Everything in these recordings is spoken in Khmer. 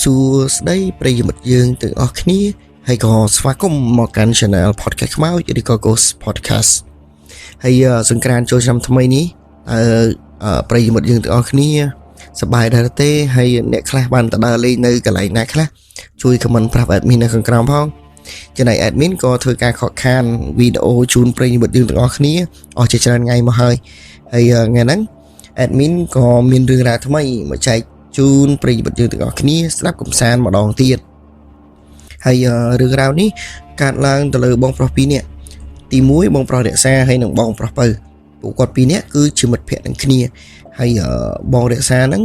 សួស្តីប្រិយមិត្តយើងទាំងអស់គ្នាហើយក៏ស្វាគមន៍មកកាន់ Channel Podcast ខ្មោចឬក៏ Ghost Podcast ហើយសង្ក្រាន្តចូលឆ្នាំថ្មីនេះប្រិយមិត្តយើងទាំងអស់គ្នាសប្បាយដែរទេហើយអ្នកខ្លះបានទៅដើរលេងនៅកន្លែងណាខ្លះជួយ comment ប្រាប់ admin នៅខាងក្រោមផងចំណែក admin ក៏ធ្វើការខកខានវីដេអូជូនប្រិយមិត្តយើងទាំងអស់គ្នាអស់ជាច្រើនថ្ងៃមកហើយថ្ងៃហ្នឹង admin ក៏មានរឿងរ៉ាវថ្មីមកចែកជូនប្រិយមិត្តយើងទាំងអស់គ្នាស្ដាប់កំសាន្តម្ដងទៀតហើយរឿងរ៉ាវនេះកើតឡើងទៅលើបងប្រុសពីរនាក់ទី1បងប្រុសរក្សាហើយនិងបងប្រុសពៅពួកគាត់ពីរនាក់គឺជាមិត្តភក្តិនឹងគ្នាហើយបងរក្សាហ្នឹង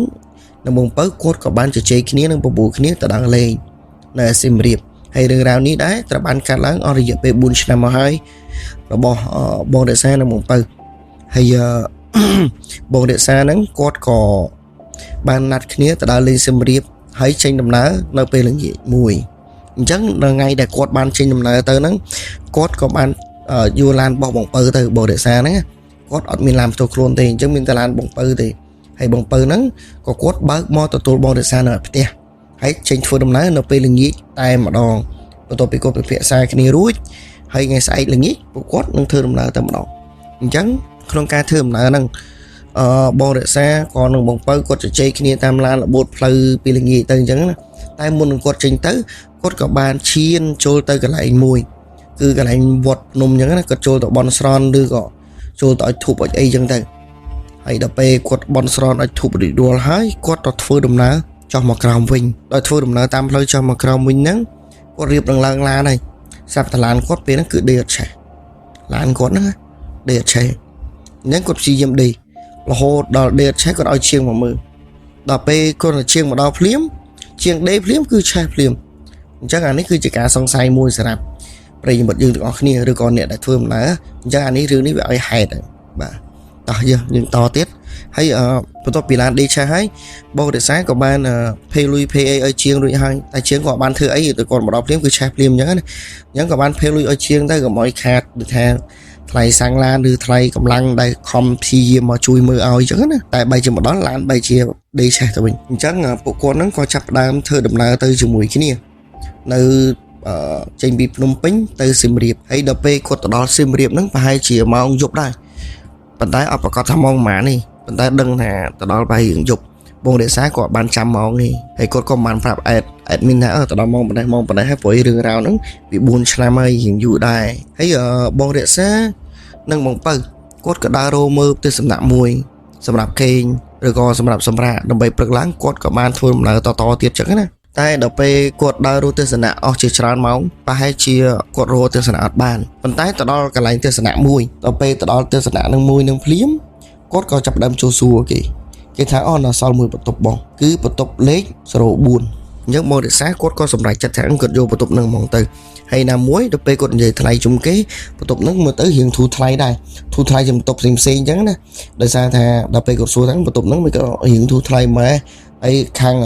និងបងពៅគាត់ក៏បានជជែកគ្នានិងបបួលគ្នាទៅដល់លេងនៅសៀមរាបហើយរឿងរ៉ាវនេះដែរត្រូវបានកាត់ឡើងអស់រយៈពេល4ឆ្នាំមកហើយរបស់បងរក្សានិងបងពៅហើយបងរក្សាហ្នឹងគាត់ក៏បានណាត់គ្នាទៅដល់លេងសៀមរាបហើយចេញដំណើរនៅពេលល្ងាចមួយអញ្ចឹងនៅថ្ងៃដែលគាត់បានចេញដំណើរទៅហ្នឹងគាត់ក៏បានយួរឡានរបស់បងពៅទៅបងរក្សាហ្នឹងគាត់អត់មានឡានផ្ទាល់ខ្លួនទេអញ្ចឹងមានតែឡានបងពៅទេហើយបងពៅហ្នឹងក៏គាត់បើកមកទទួលបងរក្សានៅផ្ទះហើយចេញធ្វើដំណើរនៅពេលល្ងាចតែម្ដងបន្ទាប់ពីគាត់ពិភាក្សាគ្នារួចហើយថ្ងៃស្អែកល្ងាចពួកគាត់នឹងធ្វើដំណើរតែម្ដងអញ្ចឹងក្នុងការធ្វើដំណើរហ្នឹងបងរក្សាក៏នឹងបងពៅគាត់ជជែកគ្នាតាមឡានរបូតផ្លូវពីល្ងាចទៅអញ្ចឹងណាតែមុននឹងគាត់ចេញទៅគាត់ក៏បានឈានចូលទៅកន្លែងមួយគឺកន្លែងវត្តភ្នំអញ្ចឹងណាគាត់ចូលទៅបន់ស្រន់ឬក៏ចូលទៅឲ្យធូបឲ្យអីអញ្ចឹងទៅហើយដល់ពេលគាត់បន់ស្រន់ឲ្យធូបរីករាល់ហើយគាត់ទៅធ្វើដំណើរចុះមកក្រោមវិញដល់ធ្វើដំណើរតាមផ្លូវចុះមកក្រោមវិញហ្នឹងគាត់រៀបនឹងឡើងឡានហើយស្រាប់តែឡានគាត់ពេលហ្នឹងគឺដេកអត់ឆេះឡានគាត់ហ្នឹងដេកអត់ឆេះអញ្ចឹងគាត់ព្យាយាមដេករហូតដល់ដេកឆេះគាត់ឲ្យជាងមកមើលដល់ពេលគាត់ជាងមកដល់ភ្លាមជាងដេកភ្លាមគឺឆេះភ្លាមអញ្ចឹងអានេះគឺជាការសង្ស័យមួយសម្រាប់ប្រិយមិត្តយើងទាំងអស់គ្នាឬក៏អ្នកដែលធ្វើដំណើរអញ្ចឹងអានេះរឿងនេះវាឲ្យហេតុហើយបាទតោះយើងតទៀតហើយបន្ទាប់ពីឡានដេកឆេះហើយបងរក្សាក៏បានភេលុយភេអីឲ្យជាងរួចហើយតែជាងក៏បានធ្វើអីទៅគាត់មកដល់ភ្លាមគឺឆេះភ្លាមអញ្ចឹងណាអញ្ចឹងក៏បានភេលុយឲ្យជាងទៅកុំឲ្យខាតដូចថាថ្លៃសាំងឡានឬថ្លៃកម្លាំងដែលខំព្យាយាមមកជួយមើលឲ្យអញ្ចឹងណាតែបីជាមកដល់ឡានបីជាដេកឆេះទៅវិញអញ្ចឹងពួកគាត់ហ្នឹងក៏ចាប់ផ្ដើមធ្វើដំណើរទៅជាមួយគ្នានៅចេញពីភ្នំពេញទៅសៀមរាបហើយដល់ពេលគាត់ទៅដល់សៀមរាបហ្នឹងប្រហែលជាម៉ោងយប់ដែរប៉ុន្តែអត់ប្រកាសថាម៉ោងប៉ុន្មានទេប៉ុន្តែដឹងថាទៅដល់ប្រហែលរៀងយប់បងរក្សាគាត់បានចាំម៉ោងនេះហើយគាត់ក៏បានប្រាប់adminថាទៅដល់ម៉ោងប៉ុណ្ណេះហើយព្រោះរឿងរ៉ាវហ្នឹងវា4ឆ្នាំហើយរៀងយូរដែរហើយបងរក្សានិងបងពៅគាត់ក៏ដើររោមើលទស្សនៈមួយសម្រាប់គេងឬក៏សម្រាប់សម្រាប់ដើម្បីព្រឹកឡើងគាត់ក៏បានធ្វើដំណើរតទៀតចឹងណាតែដល់ពេលគាត់ដើររោទស្សនៈអស់ជាច្រើនម៉ោងប្រហែលជាគាត់រោទស្សនៈអត់បានប៉ុន្តែទៅដល់កន្លែងទស្សនៈមួយដល់ពេលទៅដល់ទស្សនៈនឹងមួយនឹងភ្លាមគាត់ក៏ចាប់ផ្ដើមចូលសួរគេថានៅសល់មួយបន្ទប់បងគឺបន្ទប់លេខ04អញ្ចឹងបងរក្សាគាត់ក៏សម្រេចចិត្តថាគាត់យកបន្ទប់នឹងហ្មងទៅហើយណាមួយដល់ពេលគាត់និយាយថ្លៃជុំគេបន្ទប់នឹងមើលទៅរៀងធូរថ្លៃដែរធូរថ្លៃជាងបន្ទប់ផ្សេងអញ្ចឹងណាដោយសារថាដល់ពេលគាត់សួរថាបន្ទប់នឹងវាក៏រៀងធូរថ្លៃម៉ែហើយខាង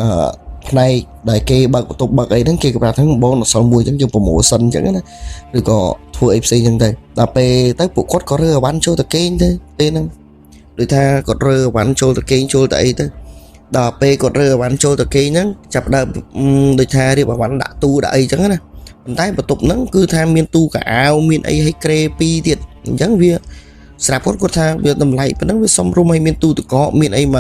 ផ្នែកដែលគេបើកបន្ទប់បើកអីហ្នឹងគេក៏ប្រាប់ថាបងនៅសល់មួយអញ្ចឹងយើងប្រម៉ូសិនអញ្ចឹងណាឬក៏ធ្វើអីផ្សេងអញ្ចឹងទៅដល់ពេលទៅពួកគាត់ក៏រើអវ៉ាន់ចូលទៅគេងទៅពេលហ្នឹងដូចថាគាត់រើអវ៉ាន់ចូលទៅគេងចូលទៅអីទៅដល់ពេលគាត់រើអវ៉ាន់ចូលទៅគេងហ្នឹងចាប់ដើមដូចថារៀបអវ៉ាន់ដាក់ទូដាក់អីអញ្ចឹងណាប៉ុន្តែបន្ទប់ហ្នឹងគឺថាមានទូកៅអៅមានអីឲ្យក្រេ2ទៀតអញ្ចឹងវាស្រាប់គាត់ថាវាតម្លៃប៉ុណ្ណឹងវាសមរម្យឲ្យមានទូទឹកកកមានអីម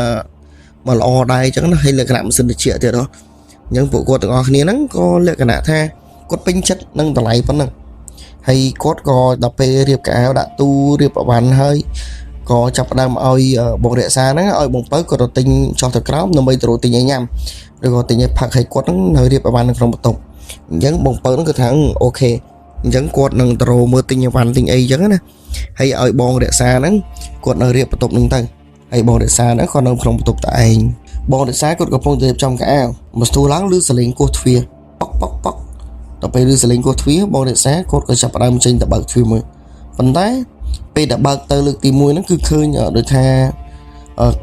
កល្អដែរអញ្ចឹងណាហើយលក្ខណៈម៉ាស៊ីនត្រជាក់ទៀតហ៎អញ្ចឹងពួកគាត់ទាំងអស់គ្នាហ្នឹងក៏លក្ខណៈថាគាត់ពេញចិត្តនឹងតម្លៃប៉ុណ្ណឹងហើយគាត់ក៏ដល់ពេលរៀបកៅអៅដាក់ទូរៀបអវ៉ាន់ហើយក៏ចាប់ផ្ដើមឲ្យបងរក្សាហ្នឹងឲ្យបងពៅគាត់ទៅទិញចោះទៅក្រោមដើម្បីទៅទិញឲ្យញ៉ាំឬក៏ទិញឲ្យផឹកឲ្យគាត់ហ្នឹងនៅរៀបអវ៉ាន់នៅក្នុងបន្ទប់អញ្ចឹងបងពៅហ្នឹងគាត់ថាអូខេអញ្ចឹងគាត់នឹងទៅមើលទិញអវ៉ាន់ទិញអីអញ្ចឹងណាហើយឲ្យបងរក្សាហ្នឹងគាត់នៅរៀបបន្ទប់ហ្នឹងទៅហើយបងរក្សាហ្នឹងគាត់នៅក្នុងបន្ទប់តែឯងបងរក្សាគាត់កំពុងរៀបចំកៅអៅមកស្ទូឡើងឮសលេងគោះទ្វារប៉ុកដល់ពេលឮសលេងគោះទ្វារបងរក្សាគាត់ក៏ចាប់ផ្ដើមចេញទៅបើកទ្វារមើលប៉ុន្តែពេលដែលបើកទៅលើកទី1ហ្នឹងគឺឃើញដូចថា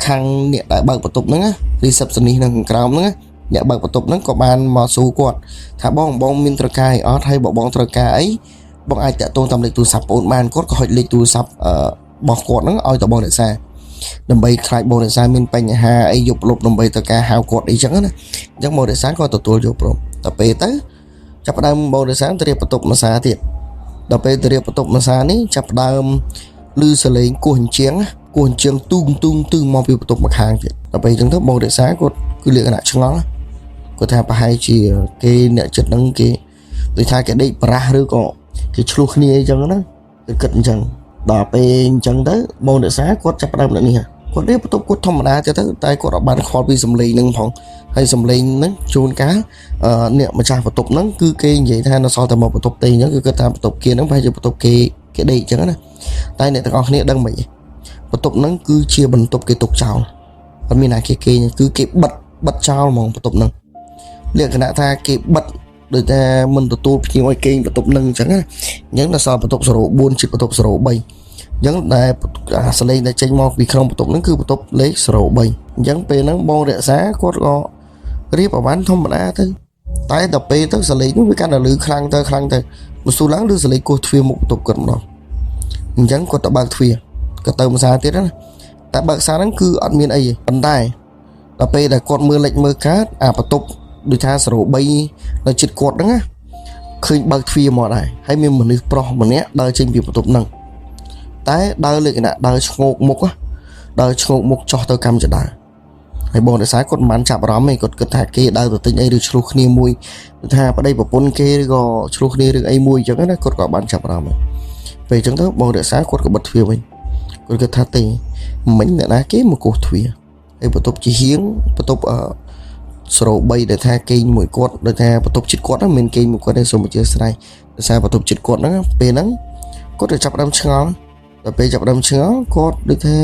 ខាងអ្នកដែលបើកបន្ទប់ហ្នឹងណា receptionist នៅខាងក្រោមហ្នឹងអ្នកបើកបន្ទប់ហ្នឹងក៏បានមកសួរគាត់ថាបងមានត្រូវការអីអត់ហើយបងត្រូវការអីបងអាចតាក់ទងតាមលេខទូរស័ព្ទបងបានគាត់ក៏ហុចលេខទូរស័ព្ទរបស់គាត់ហ្នឹងឲ្យទៅបងរក្សា ដើម្បីខ្លាចបងរក្សាមានបញ្ហាអីយប់លប់ដើម្បីទៅការហៅគាត់អីចឹងណាអញ្ចឹងបងរក្សាក៏ទទួលយកព្រមដល់ពេលទៅចាប់ផ្ដើមបងរក្សាទៅរៀបបន្ទប់ម្សាទៀតដល់ពេលទៅរៀបបន្ទប់ម្សានេះចាប់ផ្ដើមឮសលេងគោះអញ្ចឹងទូងមកពីបន្ទប់ម្ខាងទៀតដល់ពេលអញ្ចឹងទៅបងរក្សាគាត់គឺលក្ខណៈឆ្ងល់គាត់ថាប្រហែលជាគេអ្នកចិត្តហ្នឹងគេដូចថាគេដេកប្រាស់ឬក៏គេឆ្លោះគ្នាអញ្ចឹងណាគឺគិតអញ្ចឹងដល់ពេលអញ្ចឹងទៅបងរក្សាគាត់ចាប់ផ្ដើមនេះគាត់រៀបបន្ទប់គាត់ធម្មតាទៅតែគាត់អត់បានខ្វល់ពីសំឡេងហ្នឹងផងហើយសំឡេងហ្នឹងជួនកាលអ្នកម្ចាស់បន្ទប់ហ្នឹងគឺគេនិយាយថានៅសល់តែមកបន្ទប់ទេអញ្ចឹងគឺគាត់ថាបន្ទប់គេហ្នឹងប្រហែលជាបន្ទប់គេដេកអញ្ចឹងណាតែអ្នកទាំងអស់គ្នាដឹងមិនបន្ទប់ហ្នឹងគឺជាបន្ទប់គេទុកចោលអត់មានណាគេគឺគេបិទចោលហ្មងបន្ទប់ហ្នឹងលក្ខណៈថាគេបិទដូចថាមិនទទួលភ្ញៀវឲ្យគេបន្ទប់ហ្នឹងអញ្ចឹងណាអញ្ចឹងដល់សល់បន្ទប់04ជិតបន្ទប់03អញ្ចឹងដែលសលេងដែលចេញមកពីក្នុងបន្ទប់ហ្នឹងគឺបន្ទប់លេខ03អញ្ចឹងពេលហ្នឹងបងរក្សាគាត់ក៏រៀបអវ៉ាន់ធម្មតាទៅតែដល់ពេលទៅសលេងនោះវាកាន់តែលឺខ្លាំងទៅមកស៊ូឡើងឬសលេងគោះទ្វារមុខបន្ទប់គាត់ម្ដងអញ្ចឹងគាត់ទៅបើកទ្វារគាត់ទៅម្សាទៀតណាតែបើកសារហ្នឹងគឺអត់មានអីទេប៉ុន្តែដល់ពេលដែលគាត់មើលលេខមើលកាតអាបន្ទប់ដូចថា03នៅជិតគាត់ហ្នឹងណាឃើញបើកទ្វារមកដែរហើយមានមនុស្សប្រុសម្នាក់ដើរចេញពីបន្ទប់ហ្នឹងតែដើរលក្ខណៈដើរឆ្ងោកមុខចុះទៅកម្មចដាហើយបងរក្សាគាត់មិនបានចាប់អារម្មណ៍ទេគាត់គិតថាគេដើរទៅទិញអីឬឆ្លោះគ្នាមួយថាប្តីប្រពន្ធគេឬក៏ឆ្លោះគ្នារឿងអីមួយអញ្ចឹងណាគាត់ក៏បានចាប់អារម្មណ៍ពេលអញ្ចឹងទៅបងរក្សាគាត់ក៏បិទទ្វារវិញគាត់គិតថាទេមិញអ្នកណាគេមកគោះទ្វារហើយបន្ទប់ជាហៀងបន្ទប់03ដែលថាគេងមួយគាត់ដែលថាបន្ទប់ចិត្តគាត់ហ្នឹងមិនគេងមួយគាត់ទេសូមអធិស្ឋានដោយសារបន្ទប់ចិត្តគាត់ហ្នឹងពេលហ្នឹងគាត់ទៅចាប់ដើមឆ្ងល់ដល់ពេលចាប់ដើមឆ្ងល់គាត់ដូចថា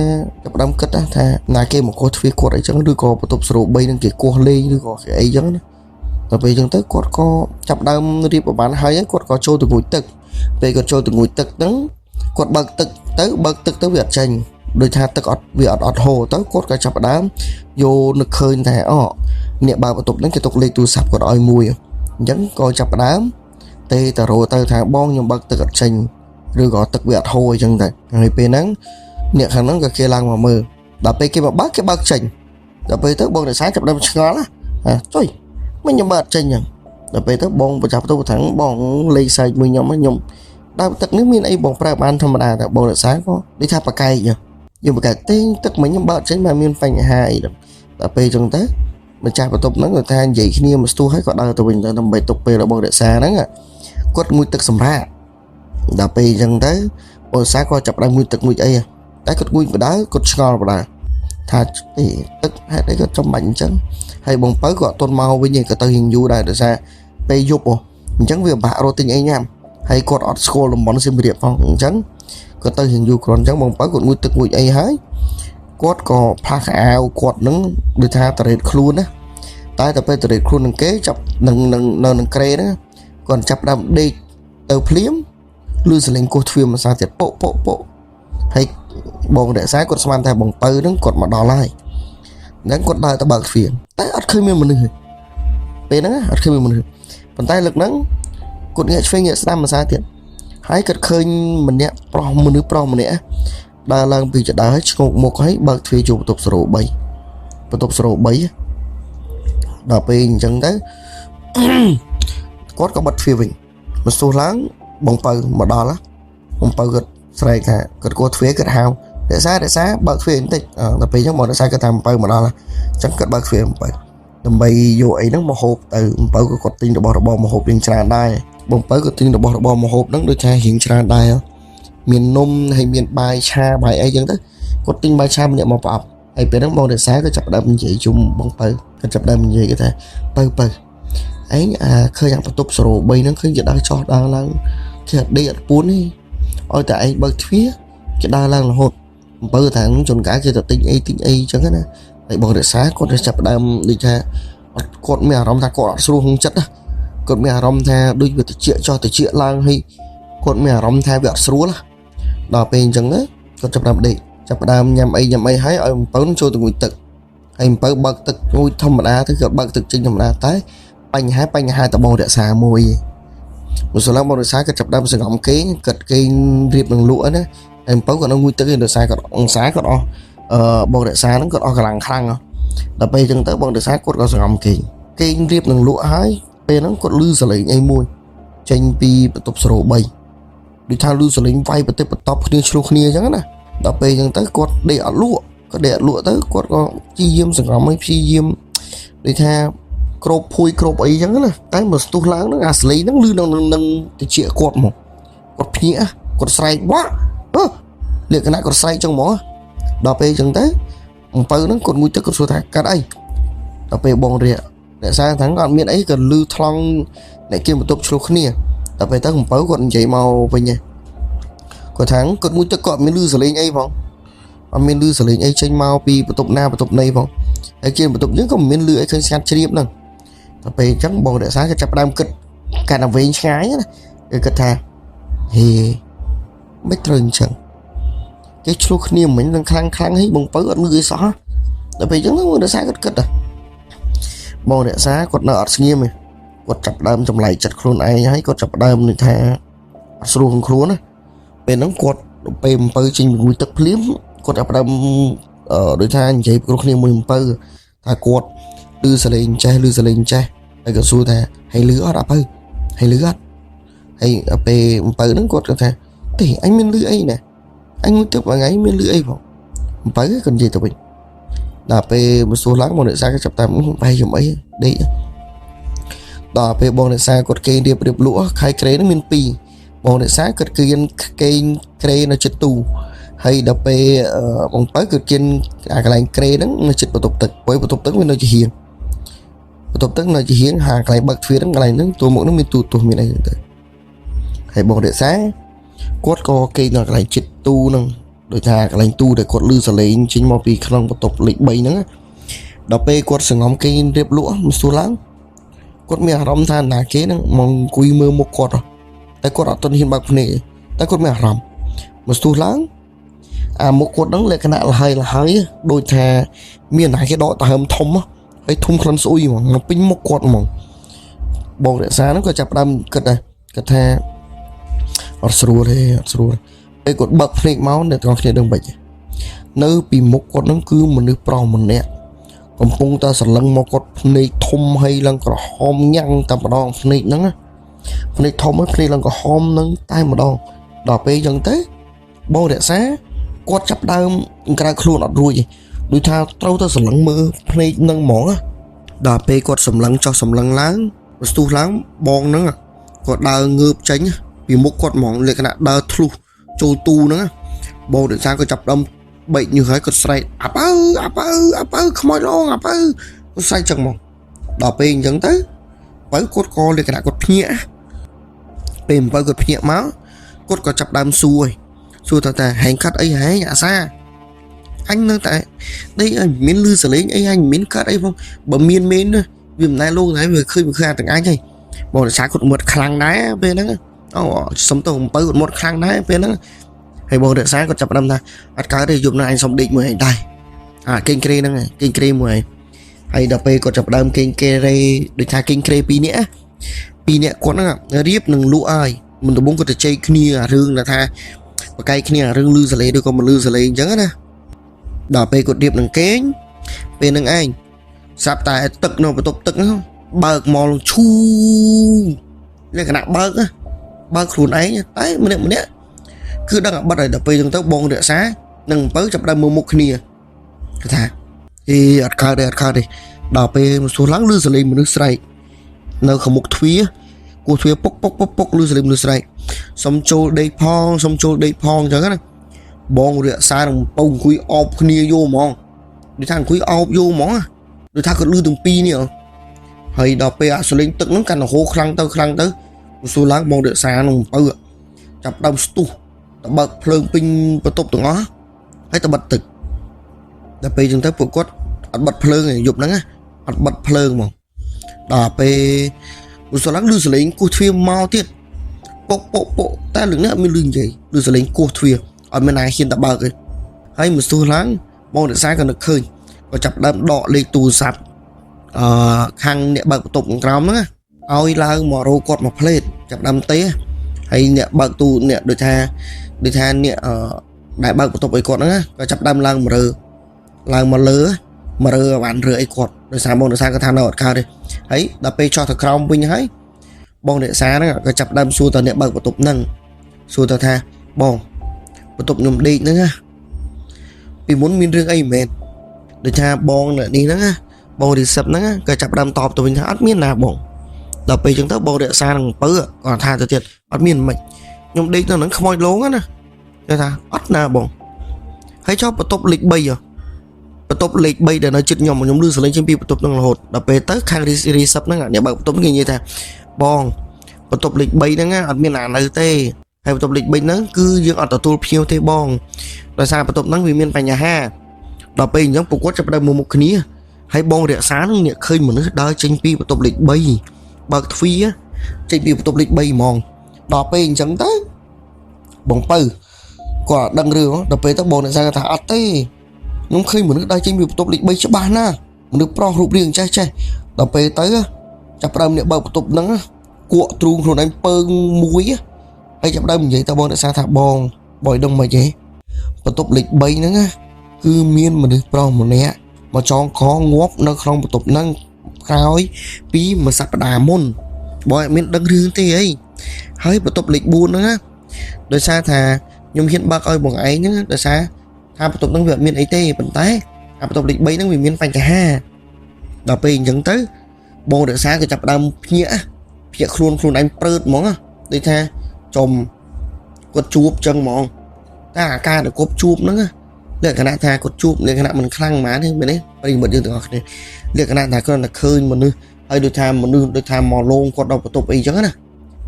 ចាប់ដើមគិតថាណាគេមកគោះទ្វារគាត់អីចឹងឬក៏បន្ទប់03ហ្នឹងគេគោះលេងឬក៏គេអីចឹងណាដល់ពេលអញ្ចឹងទៅគាត់ក៏ចាប់ដើមរៀបអបានហើយគាត់ក៏ចូលទៅងូតទឹកពេលគាត់ចូលទៅងូតទឹកហ្នឹងគាត់បើកទឹកទៅវាអត់ចេញដោយថាទឹកវាអត់ហូរទៅគាត់ក៏ចាប់ដើមយកនឹកឃើញថាអ្នកបើបន្ទប់ហ្នឹងគេទុកលេខទូរស័ព្ទគាត់ឲ្យមួយអញ្ចឹងក៏ចាប់ដើមទេតរោទៅថាបងខ្ញុំបើកទឹកអត់ចេញឬក៏ទឹកវាអត់ហូរអញ្ចឹងទៅហើយពេលហ្នឹងអ្នកខាងហ្នឹងក៏គេឡើងមកមើលដល់ពេលគេមកបើកគេបើកចេញដល់ពេលទៅបងរក្សាចាប់ដើមឆ្ងល់ចុយមិនខ្ញុំបើកចេញអញ្ចឹងដល់ពេលទៅបងប្រចាំទៅថាបងលេខសាច់មួយខ្ញុំដើមទឹកនេះមានអីបងប្រើបានធម្មតាតែបងរក្សាក៏ដូចថាប្រកែកយើងប្រកែកទេទឹកមិញខ្ញុំបើកចេញមកមានបញ្ហាអីដល់ពេលអញ្ចឹងទៅម្ចាស់បន្ទប់ហ្នឹងគាត់ថានិយាយគ្នាមកស្ទុះហើយក៏ដើរទៅវិញទៅដើម្បីទុកពេលរបស់រក្សាហ្នឹងគាត់ងូតទឹកសម្រាប់ដល់ពេលអញ្ចឹងទៅបងរក្សាក៏ចាប់ដើមងូតទឹកងូតអីតែគាត់ងូតបដៅគាត់ឆ្ងល់បដៅថាទឹកហេតុអីគាត់ចំបាច់អញ្ចឹងហើយបងពៅក៏អត់ទាន់មកវិញទេក៏ទៅរៀងយូរដែរដោយសារពេលយប់អញ្ចឹងវាពិបាករត់ទិញអីញ៉ាំហើយគាត់អត់ស្គាល់តំបន់សៀមរាបផងអញ្ចឹងគាត់ទៅរៀងយូរគ្រាន់អញ្ចឹងបងពៅគាត់ងូតទឹកងូតអីហើយគាត់ក៏ផ្លាស់អាវគាត់នឹងដូចថាតរ៉េតខ្លួនណាតែទៅពេលតរ៉េតខ្លួននឹងគេចាប់នឹងក្រេណាគាត់ចាប់ដើមដេកទៅភ្លាមលឺសលេងគោះទ្វារមួយសាទៀតពុហើយបងរក្សាគាត់ស្មានថាបងពៅហ្នឹងគាត់មកដល់ហើយហ្នឹងគាត់ដើរទៅបើកទ្វារតែអត់ឃើញមានមនុស្សទេពេលហ្នឹងអត់ឃើញមានមនុស្សប៉ុន្តែលើកហ្នឹងគាត់ងាកឆ្វេងងាកស្ដាំមួយសាទៀតហើយគាត់ឃើញមនុស្សប្រុសម្នាក់ដើរឡើងពីចដើរឆ្ងោកមុខហើយបើកទ្វារចូលបន្ទប់03ដល់ពេលអញ្ចឹងទៅគាត់ក៏បិទទ្វារវិញមកស្ទុះឡើងបងពៅមកដល់បងពៅគាត់ស្រែកថាគាត់គោះទ្វារគាត់ហៅរក្សាបើកទ្វារបន្តិចដល់ពេលអញ្ចឹងបងរក្សាគាត់ថាបងពៅមកដល់អញ្ចឹងគាត់បើកទ្វារបងពៅដើម្បីយកអីហ្នឹងមកហូបទៅបងពៅក៏គាត់ទិញរបស់របរមកហូបរៀងច្រើនដែរបងពៅក៏ទិញរបស់របរមកហូបហ្នឹងដូចថារៀងច្រើនដែរមាននំហើយមានបាយឆាបាយអីចឹងទៅគាត់ទិញបាយឆាម្នាក់មកប្រអប់ហើយពេលហ្នឹងបងរក្សាក៏ចាប់ដើមនិយាយជុំបងពៅគាត់ចាប់ដើមនិយាយគាត់ថាពៅឯងឃើញអាបន្ទប់03ហ្នឹងឃើញគេដើរចោះដើរឡើងគេអត់ដេកអត់ពួនទេឲ្យតែឯងបើកទ្វារគេដើរឡើងរហូតអំពើថាជួនកាលគេទៅទិញអីចឹងណាហើយបងរក្សាគាត់ចាប់ដើមដូចថាគាត់មានអារម្មណ៍ថាគាត់អត់ស្រួលក្នុងចិត្តណាគាត់មានអារម្មណ៍ថាដូចវាតិចឡើងហើយគាត់មានអារម្មណ៍ថាវាអត់ស្រួលដល់ពេលអញ្ចឹងគាត់ចាប់ដើមដេកចាប់ដើមញ៉ាំអីហើយឲ្យអំពើចូលទៅងូតទឹកហើយអំពើបើកទឹកងូតធម្មតាទៅគាត់បើកទឹកចេញធម្មតាតែបញ្ហាតបងរក្សាមួយមួយស្លាប់បងរក្សាគាត់ចាប់ដើមសង្ងំគេគាត់គេរៀបនឹងលក់ណាហើយអំពើគាត់នៅងូតទឹកឯដោយសារគាត់អង្សាគាត់អស់ បងរក្សាហ្នឹងគាត់អស់កម្លាំងខ្លាំងដល់ពេលអញ្ចឹងទៅបងរក្សាគាត់ក៏សង្ងំគេងរៀបនឹងលក់ហើយពេលហ្នឹងគាត់លឺសលេងអីមួយចេញពីបន្ទប់0 3ដូចថាលឺសលេងវាយបន្ទប់គ្នាឆ្លោះគ្នាអញ្ចឹងណាដល់ពេលអញ្ចឹងទៅគាត់ដេកអត់លក់ទៅគាត់ក៏ព្យាយាមសង្ងំឲ្យព្យាយាមដូចថាគ្របភួយគ្របអីអញ្ចឹងណាតែមកស្ទុះឡើងហ្នឹងអាសលេងហ្នឹងលឺនឹងតិចគាត់មកគាត់ភ្ញាក់គាត់ស្រែកវ៉ាលក្ខណៈគាត់ស្រែកអញ្ចឹងហ្មងដល់ពេលអញ្ចឹងទៅអំពៅហ្នឹងគាត់ងូតទឹកគាត់សួរថាកាត់អីដល់ពេលបងរៀកអ្នកសារថាគាត់អត់មានអីក៏លឺថ្លង់អ្នកគេបន្ទប់ឆ្លោះគ្នាដល់ពេលទៅអំពៅគាត់និយាយមកវិញគាត់ថាគាត់ងូតទឹកគាត់អត់មានលឺសលេងអីផងអត់មានលឺសលេងអីចេញមកពីបន្ទប់ណាបន្ទប់ណីផងហើយគេបន្ទប់យើងក៏មិនមានលឺអីឃើញស្ងាត់ជ្រាបហ្នឹងដល់ពេលអញ្ចឹងបងរក្សាក៏ចាប់ផ្ដើមគិតកាត់ទៅវិញឆ្ងាយណាគេគិតថាហេមិនត្រូវអញ្ចឹងគេឆ្លោះគ្នាមិញនឹងខ្លាំងហីបងពៅអត់លឺអីសោះដល់ពេលអញ្ចឹងបងរក្សាគាត់គិតបងរក្សាគាត់នៅអត់ស្ងៀមទេគាត់ចាប់ដើមចម្លែកចិត្តខ្លួនឯងហើយគាត់ចាប់ដើមនិយាយថាអត់ស្រួលខ្លួនណាពេលហ្នឹងគាត់ពេលអំពៅចេញពីងូតទឹកភ្លាមគាត់ចាប់ដើមដូចថានិយាយព្រោះគ្នាមួយអំពៅថាគាត់លឺសលេងចេះហើយក៏សួរថាហើយលឺអត់អពៅហើយលឺអត់ហើយពេលអំពៅហ្នឹងគាត់ថាទេអញមានលឺអីណាអញងូតទឹកមួយថ្ងៃមានលឺអីផងអំពៅក៏និយាយទៅវិញដល់ពេលមកសួរឡើងមកអ្នកសាក៏ចាប់តាមបាយចំអីដេកដល់ពេលបងអ្នកសាគាត់គេរៀបលក់ខែក្រេហ្នឹងមាន2បងអ្នកសាគាត់គេក្រេនៅចិត្តទូហើយដល់ពេលបងពៅគាត់គេអាកន្លែងក្រេហ្នឹងនៅចិត្តបន្ទប់ទឹកព្រោះបន្ទប់ទឹកវានៅជាហៀងបន្ទប់ទឹកនៅជាហៀងហាកន្លែងបើកទ្វារហ្នឹងកន្លែងហ្នឹងទូមុខហ្នឹងមានទូមានអីទៅហើយបងអ្នកសាគាត់ក៏គេនៅកន្លែងចិត្តទូហ្នឹងដូចថាកន្លែងទូដែលគាត់លឺសលេងចេញមកពីក្នុងបន្ទប់លេខ3ហ្នឹងដល់ពេលគាត់សង្ងំគេរៀបលក់មកសួរឡើងគាត់មានអារម្មណ៍ថាណាគេហ្នឹងមកអង្គុយមើលមុខគាត់តែគាត់អត់ទាន់ហ៊ានបើកភ្នែកតែគាត់មានអារម្មណ៍មកសួរឡើងអាមុខគាត់ហ្នឹងលក្ខណៈលហើយដូចថាមានណាគេដកដង្ហើមធំហើយធំក្លិនស្អុយហ្មងនៅពេញមុខគាត់ហ្មងបងរក្សាហ្នឹងក៏ចាប់ផ្ដើមគិតដែរគាត់ថាអត់ស្រួលទេពេលគាត់បើកភ្នែកមកអ្នកទាំងគ្នាដឹងមិននៅពីមុខគាត់ហ្នឹងគឺមនុស្សប្រុសម្នាក់កំពុងតែសន្លឹងមកគាត់ភ្នែកធំហើយឡើងក្រហមញ៉ាំងតែម្ដងភ្នែកហ្នឹងភ្នែកធំហើយភ្នែកឡើងក្រហមហ្នឹងតែម្ដងដល់ពេលអញ្ចឹងទៅបងរក្សាគាត់ចាប់ដើមក្រៅខ្លួនអត់រួចទេដូចថាត្រូវទៅសន្លឹងមើលភ្នែកហ្នឹងហ្មងដល់ពេលគាត់សម្លឹងចុះសម្លឹងឡើងស្ទុះឡើងបងហ្នឹងគាត់ដើรงើបចេញពីមុខគាត់ហ្មងលក្ខណៈដើរធ្លុះចូលទូហ្នឹងបងរក្សាក៏ចាប់ដើមបែកញើសហើយគាត់ស្រែកអាបើខ្មោចឡងអាបើគាត់ស្រែកចឹងមកដល់ពេលអញ្ចឹងទៅបើគាត់ក៏លក្ខណៈគាត់ភ្ញាក់ពេលអំពៅគាត់ភ្ញាក់មកគាត់ក៏ចាប់ដើមសួរថាហែងកាត់អីហែងអាសាអញនៅតែđâyអញមានលឺសលេងអីអញមានកាត់អីផងបើមានមែនវាមិនដែរលោកតែវាឃើញអាទាំងអញហីបងរក្សាគាត់មុតខ្លាំងដែរពេលហ្នឹងអូសុំទៅអំពៅគាត់មុតខ្លាំងដែរពេលហ្នឹងហើយបងរក្សាគាត់ចាប់ដើមថាអត់កើតទេយប់ហ្នឹងអញសុំដេកមួយឯងដែរគេងក្រេហ្នឹងគេងក្រេមួយឯងហើយដល់ពេលគាត់ចាប់ដើមគេងក្រេដូចថាគេងក្រេ2នាក់គាត់ហ្នឹងរៀបនឹងលក់ហើយមិនដំបងគាត់ទៅជែកគ្នារឿងថាបកែកគ្នារឿងលឺសលេងឬក៏មិនលឺសលេងអញ្ចឹងណាដល់ពេលគាត់រៀបនឹងគេងពេលហ្នឹងឯងសាប់តែទឹកនៅបន្ទប់ទឹកហ្នឹងបើកមកឈូលក្ខណៈបើកខ្លួនឯងតែម្នាក់គឺដឹងអាបិទហើយដល់ពេលអញ្ចឹងទៅបងរក្សានឹងអំពៅចាប់ដើមមើលមុខគ្នាគេថាអត់កើតទេដល់ពេលមកសួរឡើងលឺសលេងមនុស្សស្រែកនៅខាងមុខទ្វារគោះទ្វារពុកលឺសលេងមនុស្សស្រែកសុំចូលដេកផងអញ្ចឹងណាបងរក្សានឹងអំពៅអង្គុយអោបគ្នាយកហ្មងដូចថាអង្គុយអោបយកហ្មងដូចថាគាត់លឺទាំងពីរនេះហើយដល់ពេលអាសលេងទឹកហ្នឹងកាន់តែហូរខ្លាំងទៅមកសួរឡើងបងរក្សានឹងអំពៅចាប់ដើមស្ទុះទៅបើកភ្លើងពេញបន្ទប់ទាំងអស់ហើយទៅបិទទឹកដល់ពេលអញ្ចឹងទៅពួកគាត់អត់បិទភ្លើងទេយប់ហ្នឹងអត់បិទភ្លើងហ្មងដល់ពេលមកសួរឡើងលឺសលេងគោះទ្វារមកទៀតពុកតែរឿងនេះអត់មានលឺនិយាយលឺសលេងគោះទ្វារអត់មានណាហ៊ានតែបើកទេហើយមកសួរឡើងបងរក្សាក៏នឹកឃើញក៏ចាប់ដើមដកលេខទូរស័ព្ទខាងអ្នកបើកបន្ទប់ខាងក្រោមហ្នឹងឲ្យឡើងមករកគាត់មកផ្លេតចាប់ដើមទេហើយអ្នកបើកទូអ្នកដូចថាអ្នកដែលបើកបន្ទប់ឲ្យគាត់ហ្នឹងក៏ចាប់ដើមឡើងមករើ ឡើងមកលើមករើបានរើអីគាត់ដោយសារបងដោយសារគាត់ថានៅអត់កើតទេហើយដល់ពេលចោះទៅក្រោមវិញហើយបងអ្នកសាហ្នឹងក៏ចាប់ដើមសួរតអ្នកបើកបន្ទប់ហ្នឹងសួរថាបងបន្ទប់ខ្ញុំដេកហ្នឹងណាពីមុនមានរឿងអីមែនដូចថាបងនេះហ្នឹងណាបង receipt ហ្នឹងក៏ចាប់ដើមតបទៅវិញថាអត់មានណាបងដល់ពេលអញ្ចឹងទៅបងរក្សានឹងអំពើគាត់ថាទៅទៀតអត់មានមិនខ្ញុំដេកនៅហ្នឹងខ្មោចលងណាគេថាអត់ណាបងហើយចុះបន្ទប់លេខ3បន្ទប់លេខ3ដែលនៅជិតខ្ញុំលឺសលេងជាងពីបន្ទប់ហ្នឹងរហូតដល់ពេលទៅខាង receipt ហ្នឹងអ្នកបើកបន្ទប់គេនិយាយថាបងបន្ទប់លេខ3ហ្នឹងអត់មានណានៅទេហើយបន្ទប់លេខ3ហ្នឹងគឺយើងអត់ទទួលភ្ញៀវទេបងដោយសារបន្ទប់ហ្នឹងវាមានបញ្ហាដល់ពេលអញ្ចឹងពួកគាត់ចាប់ដើមមុខគ្នាហើយបងរក្សានឹងអ្នកឃើញមនុស្សដើរចេញពីបន្ទប់លេខ3បើកទ្វារចេញពីបន្ទប់លេខ3ហ្មងដល់ពេលអញ្ចឹងទៅបងពៅគាត់ដឹងរឿងដល់ពេលទៅបងអ្នកសាថាអត់ទេខ្ញុំឃើញមនុស្សដើរចេញពីបន្ទប់លេខ3ច្បាស់ណាស់មនុស្សប្រុសរូបរាងចេះដល់ពេលទៅចាប់ដើមអ្នកបើកបន្ទប់ហ្នឹងគក់ទ្រូងខ្លួនឯងពើងមួយហើយចាប់ដើមនិយាយទៅបងអ្នកសាថាបងឲ្យដឹងមិនទេបន្ទប់លេខ3ហ្នឹងគឺមានមនុស្សប្រុសម្នាក់មកចងកងាប់នៅក្នុងបន្ទប់ហ្នឹងក្រោយពីមួយសប្តាហ៍មុនបងអត់មានដឹងរឿងទេអីហើយបន្ទប់លេខ4ហ្នឹងដោយសារថាខ្ញុំហ៊ានបើកឲ្យបងឯងហ្នឹងដោយសារថាបន្ទប់ហ្នឹងវាអត់មានអីទេប៉ុន្តែអាបន្ទប់លេខ3ហ្នឹងវាមានបញ្ហាដល់ពេលអញ្ចឹងទៅបងរក្សាក៏ចាប់ដើមភ្ញាក់ខ្លួនឯងព្រើតហ្មងដូចថាចំគាត់ជួបចឹងហ្មងតែអាការដែលគាត់ជួបហ្នឹងលក្ខណៈថាគាត់ជួបលក្ខណៈមិនខ្លាំងហ្មងទេមែនទេប្រិយមិត្តយើងទាំងអស់គ្នាលក្ខណៈថាគាត់តែឃើញមនុស្សហើយដូចថាមនុស្សដូចថាមកលងគាត់ដល់បន្ទប់អីចឹងណា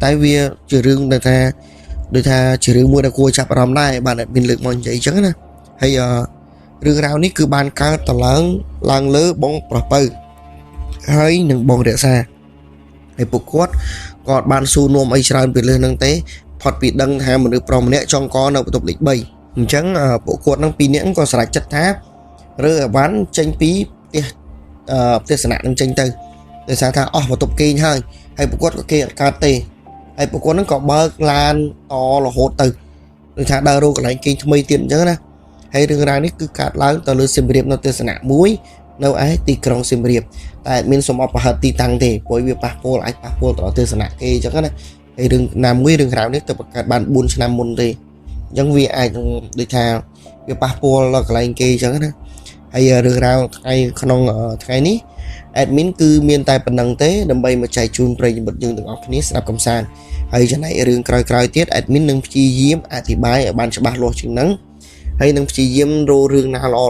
តែវាជារឿងដែលថាដូចថាជារឿងមួយដែលគួរចាប់អារម្មណ៍ដែរបាទមានលើកមកនិយាយចឹងណាហើយរឿងរ៉ាវនេះគឺបានកើតតឡើងលើបងប្រុសពៅហើយនឹងបងរក្សាហើយពួកគាត់ក៏បានសួរនាំអីច្រើនពីលើហ្នឹងទេផុតពីដឹងថាមនុស្សប្រុសម្នាក់ចង់កនៅបន្ទប់លេខ3អញ្ចឹងពួកគាត់នឹង2នាក់ក៏ស្រេចចិត្តថារើអវ៉ាន់ចេញពីផ្ទះស្នាក់នឹងចេញទៅដោយសារថាអស់បន្ទប់គេងហើយពួកគាត់ក៏គេអត់កើតទេហើយពួកគាត់នឹងក៏បើកឡានតរហូតទៅដូចថាដើររកកន្លែងគេងថ្មីទៀតអញ្ចឹងណាហើយរឿងរ៉ាវនេះគឺកើតឡើងទៅលើសៀមរាបនៅទស្សនៈមួយនៅឯទីក្រុងសៀមរាបតែអត់មានសមអបហិតទីតាំងទេព្រោះវាប៉ះពាល់អាចប៉ះពាល់ទៅដល់ទស្សនៈគេអញ្ចឹងណាហើយរឿងណាមួយរឿងរ៉ាវនេះទៅបង្កើតបាន4ឆ្នាំមុនទេអញ្ចឹងវាអាចដូចថាវាប៉ះពាល់ដល់កន្លែងគេអញ្ចឹងណាហើយរឿងរ៉ាវក្នុងថ្ងៃនេះ admin គឺមានតែប៉ុណ្្នឹងទេដើម្បីមកចែកជូនប្រិយមិត្តយើងទាំងអស់គ្នាស្ដាប់កំសាន្តហើយចំណែករឿងក្រោយៗទៀត admin នឹងព្យាយាមអធិប្បាយឲ្យបានច្បាស់លាស់ជាងហ្នឹងហើយនឹងព្យាយាមរករឿងណាល្អ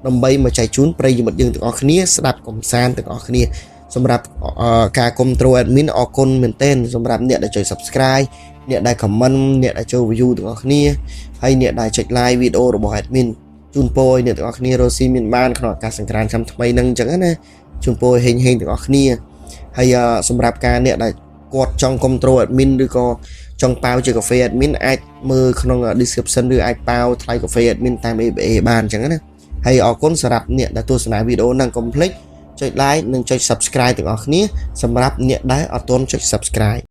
ដើម្បីមកចែកជូនប្រិយមិត្តយើងទាំងអស់គ្នាស្ដាប់កំសាន្តទាំងអស់គ្នាសម្រាប់ការគ្រប់គ្រង admin អរគុណមែនទែនសម្រាប់អ្នកដែលចុច subscribe អ្នកដែល comment អ្នកដែលចូល view ទាំងអស់គ្នាហើយអ្នកដែលចុច like វីដេអូរបស់ admin ជូនពរឲ្យអ្នកទាំងអស់គ្នារស់ស៊ីមានបានក្នុងឱកាសសង្ក្រាន្តឆ្នាំថ្មីហ្នឹងអញ្ចឹងណាជូនពរហេងទាំងអស់គ្នាហើយសម្រាប់ការអ្នកដែលគាត់ចង់គ្រប់គ្រង admin ឬក៏ចង់ប៉ាវជាកាហ្វេ admin អាចមើលក្នុង description ឬអាចប៉ាវថ្លៃកាហ្វេ admin តាម ABA បានអញ្ចឹងណាហើយអរគុណសម្រាប់អ្នកដែលទស្សនាវីដេអូហ្នឹងកុំភ្លេចចុច like និងចុច subscribe ទាំងអស់គ្នាសម្រាប់អ្នកដែលអត់ទាន់ចុច subscribe